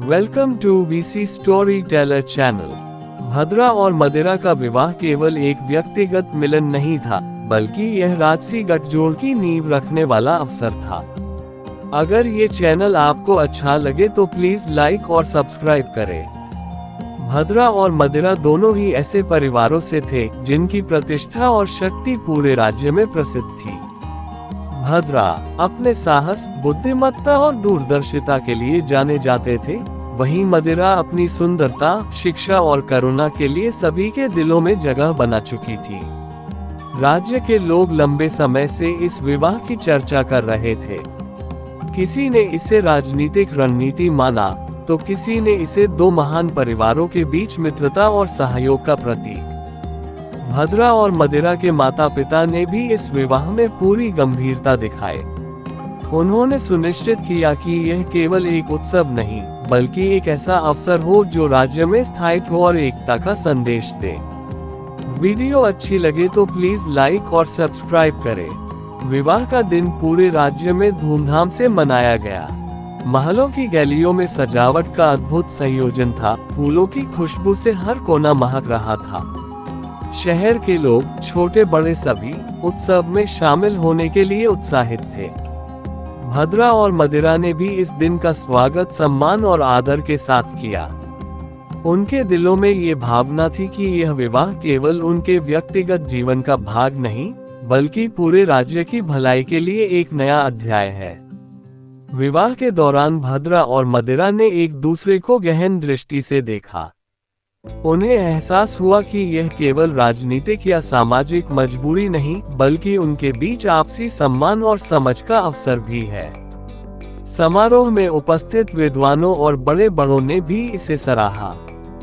Welcome to VC storyteller channel. Bhadra और मदिरा का विवाह केवल एक व्यक्तिगत मिलन नहीं था, बल्कि यह राजसी गठजोड़ की नींव रखने वाला अवसर था। अगर ये चैनल आपको अच्छा लगे तो प्लीज लाइक और सब्सक्राइब करें। भद्रा और मदिरा दोनों ही ऐसे परिवारों से थे जिनकी प्रतिष्ठा और शक्ति पूरे राज्य में प्रसिद्ध थी। भद्रा अपने साहस, बुद्धिमत्ता और दूरदर्शिता के लिए जाने जाते थे, वहीं मदिरा अपनी सुंदरता, शिक्षा और करुणा के लिए सभी के दिलों में जगह बना चुकी थी। राज्य के लोग लंबे समय से इस विवाह की चर्चा कर रहे थे। किसी ने इसे राजनीतिक रणनीति माना, तो किसी ने इसे दो महान परिवारों के बीच मित्रता और सहयोग का प्रतीक। भद्रा और मदिरा के माता पिता ने भी इस विवाह में पूरी गंभीरता दिखाई। उन्होंने सुनिश्चित किया कि यह केवल एक उत्सव नहीं, बल्कि एक ऐसा अवसर हो जो राज्य में स्थायित्व और एकता का संदेश दे। वीडियो अच्छी लगे तो प्लीज लाइक और सब्सक्राइब करें। विवाह का दिन पूरे राज्य में धूमधाम से मनाया गया। महलों की गलियों में सजावट का अद्भुत संयोजन था, फूलों की खुशबू से हर कोना महक रहा था। शहर के लोग, छोटे बड़े सभी, उत्सव में शामिल होने के लिए उत्साहित थे। भद्रा और मदिरा ने भी इस दिन का स्वागत सम्मान और आदर के साथ किया। उनके दिलों में ये भावना थी कि यह विवाह केवल उनके व्यक्तिगत जीवन का भाग नहीं, बल्कि पूरे राज्य की भलाई के लिए एक नया अध्याय है। विवाह के दौरान भद्रा और मदिरा ने एक दूसरे को गहन दृष्टि से देखा। उन्हें एहसास हुआ कि यह केवल राजनीतिक या सामाजिक मजबूरी नहीं, बल्कि उनके बीच आपसी सम्मान और समझ का अवसर भी है। समारोह में उपस्थित विद्वानों और बड़े बड़ों ने भी इसे सराहा।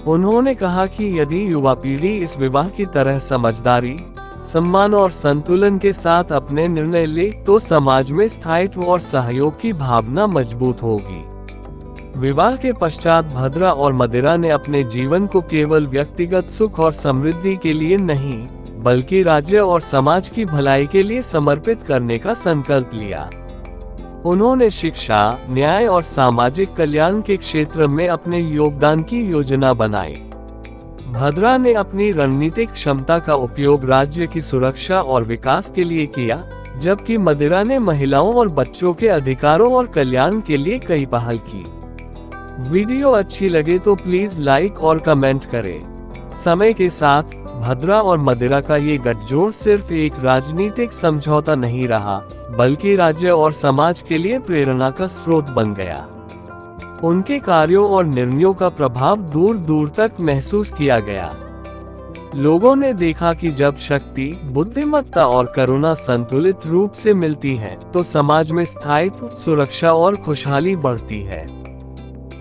उन्होंने कहा कि यदि युवा पीढ़ी इस विवाह की तरह समझदारी, सम्मान और संतुलन के साथ अपने निर्णय ले, तो समाज में स्थायित्व और सहयोग की भावना मजबूत होगी। विवाह के पश्चात भद्रा और मदिरा ने अपने जीवन को केवल व्यक्तिगत सुख और समृद्धि के लिए नहीं, बल्कि राज्य और समाज की भलाई के लिए समर्पित करने का संकल्प लिया। उन्होंने शिक्षा, न्याय और सामाजिक कल्याण के क्षेत्र में अपने योगदान की योजना बनाई। भद्रा ने अपनी रणनीतिक क्षमता का उपयोग राज्य की सुरक्षा और विकास के लिए किया, जबकि मदिरा ने महिलाओं और बच्चों के अधिकारों और कल्याण के लिए कई पहल की। वीडियो अच्छी लगे तो प्लीज लाइक और कमेंट करें। समय के साथ भद्रा और मदिरा का ये गठजोड़ सिर्फ एक राजनीतिक समझौता नहीं रहा, बल्कि राज्य और समाज के लिए प्रेरणा का स्रोत बन गया। उनके कार्यों और निर्णयों का प्रभाव दूर दूर तक महसूस किया गया। लोगों ने देखा कि जब शक्ति, बुद्धिमत्ता और करुणा संतुलित रूप से मिलती है, तो समाज में स्थायित्व, सुरक्षा और खुशहाली बढ़ती है।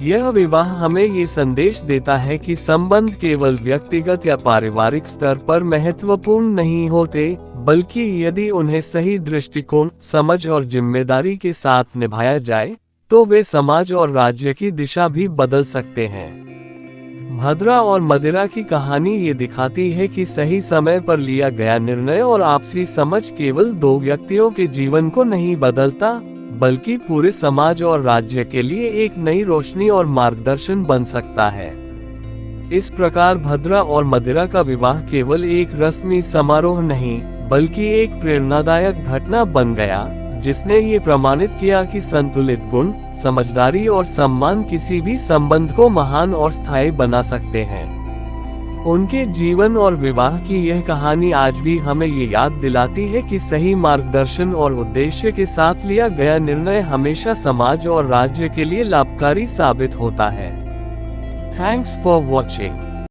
यह विवाह हमें ये संदेश देता है कि संबंध केवल व्यक्तिगत या पारिवारिक स्तर पर महत्वपूर्ण नहीं होते, बल्कि यदि उन्हें सही दृष्टिकोण, समझ और जिम्मेदारी के साथ निभाया जाए, तो वे समाज और राज्य की दिशा भी बदल सकते हैं। भद्रा और मदिरा की कहानी ये दिखाती है कि सही समय पर लिया गया निर्णय और आपसी समझ केवल दो व्यक्तियों के जीवन को नहीं बदलता, बल्कि पूरे समाज और राज्य के लिए एक नई रोशनी और मार्गदर्शन बन सकता है। इस प्रकार भद्रा और मदिरा का विवाह केवल एक रस्मी समारोह नहीं, बल्कि एक प्रेरणादायक घटना बन गया, जिसने ये प्रमाणित किया कि संतुलित गुण, समझदारी और सम्मान किसी भी संबंध को महान और स्थायी बना सकते हैं। उनके जीवन और विवाह की यह कहानी आज भी हमें ये याद दिलाती है कि सही मार्गदर्शन और उद्देश्य के साथ लिया गया निर्णय हमेशा समाज और राज्य के लिए लाभकारी साबित होता है। Thanks for watching.